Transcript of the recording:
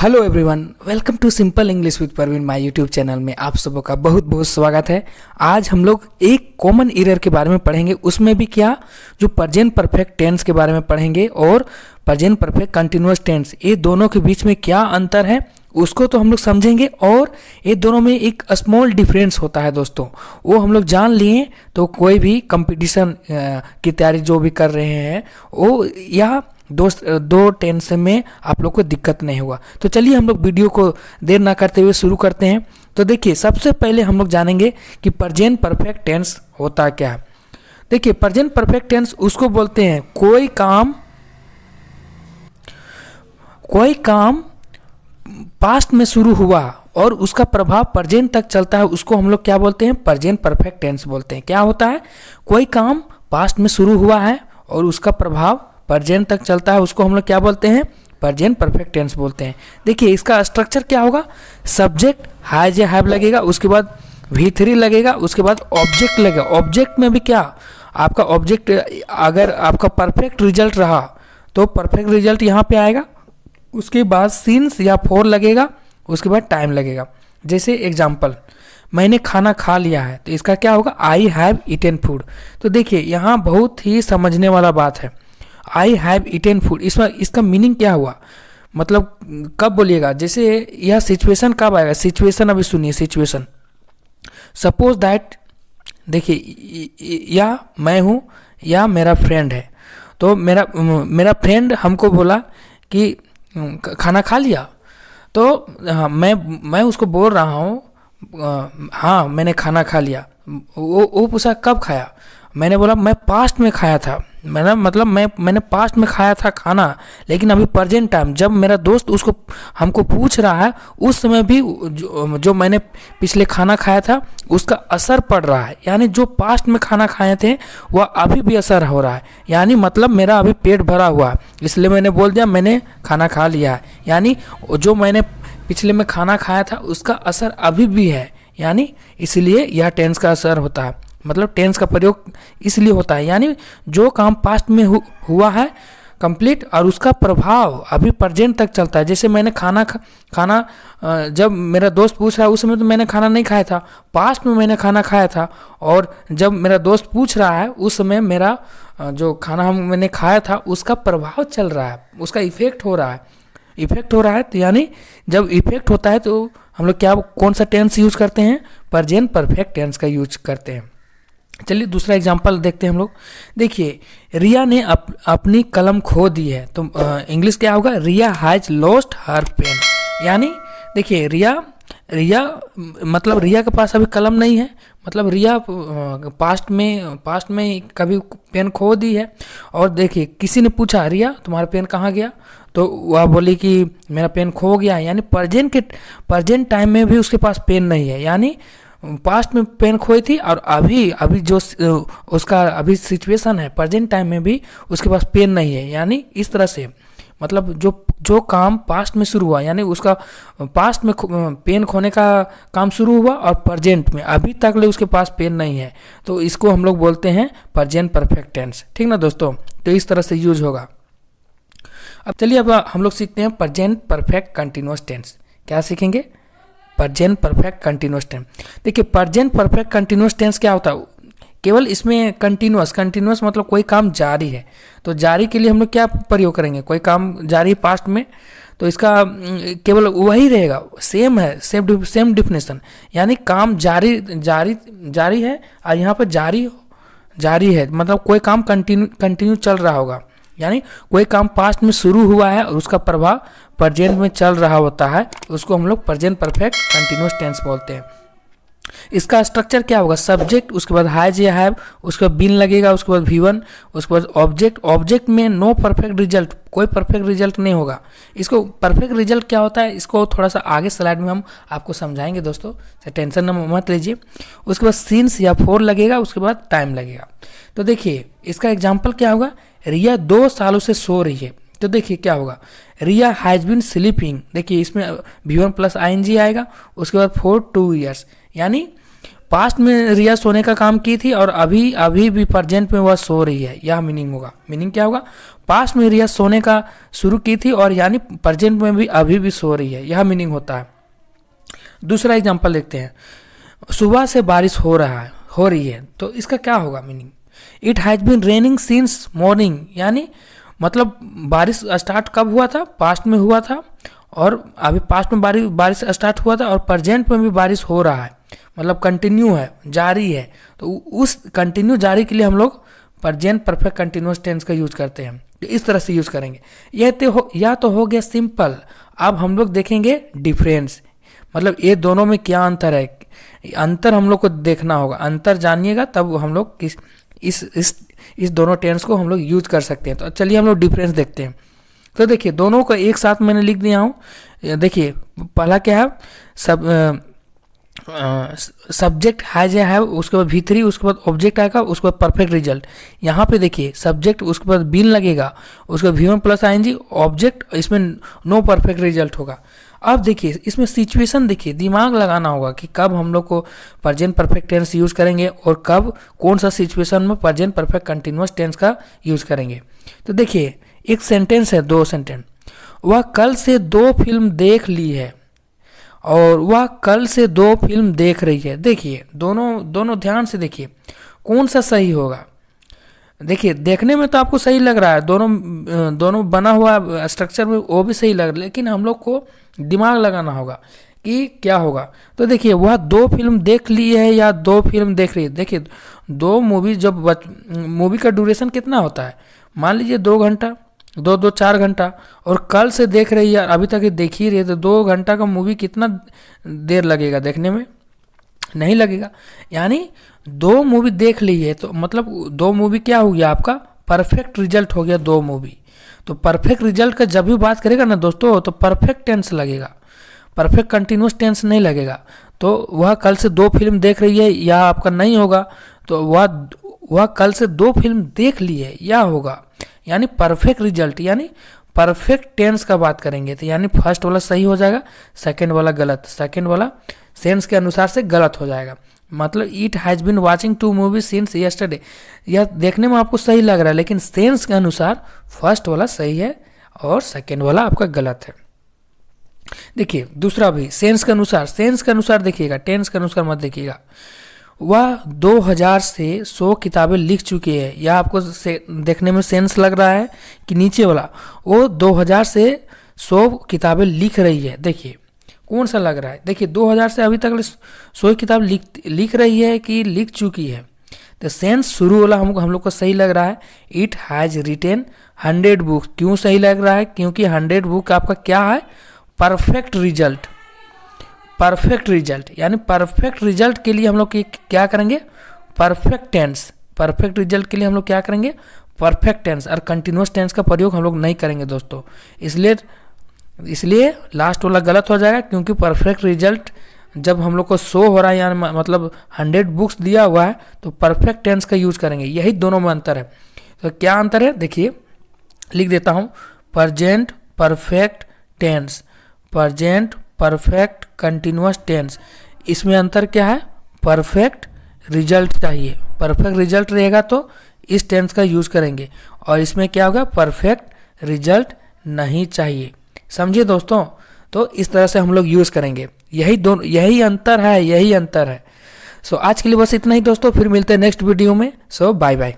Hello everyone, welcome to simple English with Parveen my YouTube channel में आप सबों का बहुत बहुत स्वागत है। आज हम लोग एक कॉमन एरर के बारे में पढ़ेंगे, उसमें भी क्या जो प्रेजेंट परफेक्ट टेंस के बारे में पढ़ेंगे और प्रेजेंट परफेक्ट कंटिन्यूअस टेंस, ये दोनों के बीच में क्या अंतर है उसको तो हम लोग समझेंगे और ये दोनों में एक स्मॉल डिफरेंस होता है दोस्तों, वो हम लोग जान लिए तो कोई भी कंपटीशन की तैयारी जो भी कर रहे हैं वो या दो टेंस में आप लोग को दिक्कत नहीं होगा। तो चलिए हम लोग वीडियो को देर ना करते हुए शुरू करते हैं। तो देखिए, सबसे पहले हम लोग जानेंगे कि प्रेजेंट परफेक्ट टेंस होता क्या है। देखिए, प्रेजेंट परफेक्ट टेंस उसको बोलते हैं कोई काम पास्ट में शुरू हुआ और उसका प्रभाव प्रेजेंट तक चलता है, उसको हम लोग क्या बोलते हैं? प्रेजेंट परफेक्ट टेंस बोलते हैं। क्या होता है? कोई काम पास्ट में शुरू हुआ है और उसका प्रभाव प्रेजेंट तक चलता है, उसको हम लोग क्या बोलते हैं? प्रेजेंट परफेक्ट टेंस बोलते हैं। देखिए, इसका स्ट्रक्चर क्या होगा? सब्जेक्ट हैज या हैव लगेगा, उसके बाद V3 लगेगा, उसके बाद ऑब्जेक्ट लगेगा। ऑब्जेक्ट में भी क्या आपका ऑब्जेक्ट, अगर आपका परफेक्ट रिजल्ट रहा तो परफेक्ट रिजल्ट यहाँ पे आएगा, उसके बाद सिंस या फॉर लगेगा, उसके बाद टाइम लगेगा। जैसे एग्जाम्पल, मैंने खाना खा लिया है, तो इसका क्या होगा? I have eaten food. तो देखिए, यहाँ बहुत ही समझने वाला बात है। आई हैव ईटेन फूड, इसमें इसका मीनिंग क्या हुआ? मतलब कब बोलिएगा? जैसे यह सिचुएशन कब आएगा? सिचुएशन अभी सुनिए। सिचुएशन, सपोज दैट, देखिए, या मैं हूँ या मेरा फ्रेंड है, तो मेरा फ्रेंड हमको बोला कि खाना खा लिया, तो मैं उसको बोल रहा हूँ हाँ मैंने खाना खा लिया। वो पूछा कब खाया? मैंने बोला मैं पास्ट में खाया था। मैंने पास्ट में खाया था खाना, लेकिन अभी प्रेजेंट टाइम जब मेरा दोस्त उसको हमको पूछ रहा है, उस समय भी जो मैंने पिछले खाना खाया था उसका असर पड़ रहा है। यानी जो पास्ट में खाना खाए थे वह अभी भी असर हो रहा है। यानी मतलब मेरा अभी पेट भरा हुआ है, इसलिए मैंने बोल दिया मैंने खाना खा लिया है। यानी जो मैंने पिछले में खाना खाया था उसका असर अभी भी है, यानी इसलिए यह टेंस का असर होता है। मतलब टेंस का प्रयोग इसलिए होता है, यानी जो काम पास्ट में हुआ है कंप्लीट और उसका प्रभाव अभी प्रेजेंट तक चलता है। जैसे मैंने खाना जब मेरा दोस्त पूछ रहा है उस समय तो मैंने खाना नहीं खाया था, पास्ट में मैंने खाना खाया था, और जब मेरा दोस्त पूछ रहा है उस समय मेरा जो खाना मैंने खाया था उसका प्रभाव चल रहा है, उसका इफेक्ट हो रहा है। तो यानी जब इफेक्ट होता है तो हम लोग कौन सा टेंस यूज करते हैं? प्रेजेंट परफेक्ट टेंस का यूज करते हैं। चलिए दूसरा एग्जांपल देखते हैं हम लोग। देखिए, रिया ने अपनी कलम खो दी है, तो इंग्लिश क्या होगा? रिया हैज लॉस्ट हर पेन। यानी देखिए, रिया मतलब रिया के पास अभी कलम नहीं है, मतलब रिया पास्ट में कभी पेन खो दी है। और देखिए, किसी ने पूछा रिया तुम्हारा पेन कहाँ गया, तो वह बोली कि मेरा पेन खो गया है। यानी प्रेजेंट टाइम में भी उसके पास पेन नहीं है, यानी पास्ट में पेन खोई थी और अभी जो उसका अभी सिचुएशन है प्रेजेंट टाइम में भी उसके पास पेन नहीं है। यानी इस तरह से मतलब जो काम पास्ट में शुरू हुआ, यानी उसका पास्ट में पेन खोने का काम शुरू हुआ और प्रेजेंट में अभी तक ले उसके पास पेन नहीं है, तो इसको हम लोग बोलते हैं प्रेजेंट परफेक्ट टेंस। ठीक ना दोस्तों? तो इस तरह से यूज होगा। अब चलिए, अब हम लोग सीखते हैं प्रेजेंट परफेक्ट कंटिन्यूअस टेंस। क्या सीखेंगे? Present perfect continuous tense. देखिए, प्रेजेंट परफेक्ट कंटिन्यूअस टेंस क्या होता है? केवल इसमें कंटिन्यूअस मतलब कोई काम जारी है, तो जारी के लिए हम लोग क्या प्रयोग करेंगे? कोई काम जारी पास्ट में, तो इसका केवल वही रहेगा, सेम है, सेम डिफिनेशन। यानी काम जारी है और यहाँ पर जारी है, मतलब कोई काम कंटिन्यू चल रहा होगा। यानी कोई काम पास्ट में शुरू हुआ है और उसका प्रभाव प्रेजेंट में चल रहा होता है, उसको हम लोग प्रेजेंट परफेक्ट कंटिन्यूअस टेंस बोलते हैं। इसका स्ट्रक्चर क्या होगा? सब्जेक्ट, उसके बाद हैज या हैव, उसके बाद बीन लगेगा, उसके बाद V1, उसके बाद ऑब्जेक्ट में नो परफेक्ट रिजल्ट, कोई परफेक्ट रिजल्ट नहीं होगा। इसको परफेक्ट रिजल्ट क्या होता है इसको थोड़ा सा आगे स्लाइड में हम आपको समझाएंगे दोस्तों, टेंशन मत लीजिए। उसके बाद सिंस या फॉर लगेगा, उसके बाद टाइम लगेगा। तो देखिए, इसका एग्जाम्पल क्या होगा? रिया 2 सालों से सो रही है, तो देखिए क्या होगा? रिया हैज बीन स्लीपिंग। देखिए, इसमें V1 प्लस ING आएगा, उसके बाद फॉर 2 years, यानी पास्ट में रिया सोने का काम की थी और अभी अभी भी प्रेजेंट में वह सो रही है, यह मीनिंग होगा। मीनिंग क्या होगा? पास्ट में रिया सोने का शुरू की थी और यानी प्रेजेंट में भी अभी भी सो रही है, यह मीनिंग होता है। दूसरा एग्जांपल देखते हैं, सुबह से बारिश हो रही है, तो इसका क्या होगा meaning? It has been raining since morning, यानी मतलब बारिश स्टार्ट कब हुआ था? पास्ट में हुआ था, और अभी पास्ट में बारिश स्टार्ट हुआ था और प्रेजेंट में भी बारिश हो रहा है, मतलब कंटिन्यू है, जारी है। तो उस कंटिन्यू जारी के लिए हम लोग प्रेजेंट परफेक्ट कंटिन्यूअस टेंस का यूज करते हैं, तो इस तरह से यूज करेंगे। यह तो हो गया सिंपल। अब हम लोग देखेंगे डिफरेंस, मतलब ये दोनों में क्या अंतर है, अंतर हम लोग को देखना होगा। अंतर जानिएगा तब हम लोग इस दोनों टेंस को हम लोग यूज कर सकते हैं। तो चलिए हम लोग डिफरेंस देखते हैं। तो देखिए दोनों को एक साथ मैंने लिख दिया हूँ। देखिए पहला क्या है, सब्जेक्ट हैज ए हैव, उसके बाद V3, उसके बाद ऑब्जेक्ट आएगा, उसके बाद परफेक्ट रिजल्ट। यहाँ पे देखिए सब्जेक्ट, उसके बाद बीन लगेगा, उसके बाद V1 प्लस ING ऑब्जेक्ट, इसमें नो परफेक्ट रिजल्ट होगा। अब देखिए इसमें सिचुएशन, देखिए दिमाग लगाना होगा कि कब हम लोग को प्रेजेंट परफेक्ट टेंस यूज़ करेंगे और कब कौन सा सिचुएशन में प्रेजेंट परफेक्ट कंटिन्यूअस टेंस का यूज़ करेंगे। तो देखिए एक सेंटेंस है, 2 सेंटेंस। वह कल से 2 फिल्म देख ली है और वह कल से 2 फिल्म देख रही है। देखिए दोनों ध्यान से देखिए कौन सा सही होगा। देखिए देखने में तो आपको सही लग रहा है, दोनों बना हुआ स्ट्रक्चर में वो भी सही लग रहा है, लेकिन हम लोग को दिमाग लगाना होगा कि क्या होगा। तो देखिए वह 2 फिल्म देख ली है या 2 फिल्म देख रही है। देखिए 2 मूवी, जब मूवी का ड्यूरेशन कितना होता है, मान लीजिए 2 घंटा, 4 घंटा, और कल से देख रही है, अभी तक ये देख ही रही है, तो 2 घंटा का मूवी कितना देर लगेगा देखने में? नहीं लगेगा। यानी 2 मूवी देख ली है, तो मतलब 2 मूवी क्या हो गया आपका? परफेक्ट रिजल्ट हो गया 2 मूवी। तो परफेक्ट रिजल्ट का जब भी बात करेगा ना दोस्तों, तो परफेक्ट टेंस लगेगा, परफेक्ट कंटिन्यूस टेंस नहीं लगेगा। तो वह कल से 2 फिल्म देख रही है, यह आपका नहीं होगा। तो वह कल से 2 फिल्म देख ली है, यह होगा। यानी परफेक्ट रिजल्ट, यानी परफेक्ट टेंस का बात करेंगे, तो यानी फर्स्ट वाला सही हो जाएगा, सेकंड वाला गलत, सेकंड वाला सेंस के अनुसार से गलत हो जाएगा। मतलब it has been watching 2 movies since yesterday, यह देखने में आपको सही लग रहा है, लेकिन सेंस के अनुसार फर्स्ट वाला सही है और सेकंड वाला आपका गलत है। देखिए दूसरा भी सेंस के अनुसार देखिएगा, टेंस के अनुसार मत देखिएगा। वह 2000 से 100 किताबें लिख चुकी है, यह आपको देखने में सेंस लग रहा है कि नीचे वाला? वो 2000 से 100 किताबें लिख रही है। देखिए कौन सा लग रहा है? देखिए 2000 से अभी तक 100 किताब लिख रही है कि लिख चुकी है? तो सेंस शुरू वाला हम लोग को सही लग रहा है, इट हैज़ रिटेन 100 बुक। क्यों सही लग रहा है? क्योंकि 100 बुक आपका क्या है? Perfect result. परफेक्ट रिजल्ट यानी परफेक्ट रिजल्ट के लिए हम लोग क्या करेंगे? Perfect tense. परफेक्ट रिजल्ट के लिए हम लोग क्या करेंगे? परफेक्ट टेंस, और कंटिन्यूअस टेंस का प्रयोग हम लोग नहीं करेंगे दोस्तों। इसलिए लास्ट वाला गलत हो जाएगा, क्योंकि परफेक्ट रिजल्ट जब हम लोग को शो हो रहा है, यानी मतलब 100 बुक्स दिया हुआ है, तो परफेक्ट टेंस का यूज करेंगे। यही दोनों में अंतर है। तो क्या अंतर है? देखिए लिख देता हूँ, present perfect tense, present perfect continuous tense. इसमें अंतर क्या है? परफेक्ट रिजल्ट चाहिए, परफेक्ट रिजल्ट रहेगा तो इस टेंस का यूज करेंगे, और इसमें क्या होगा? परफेक्ट रिजल्ट नहीं चाहिए। समझिए दोस्तों, तो इस तरह से हम लोग यूज करेंगे। यही अंतर है। सो आज के लिए बस इतना ही दोस्तों, फिर मिलते हैं नेक्स्ट वीडियो में। सो बाय बाय।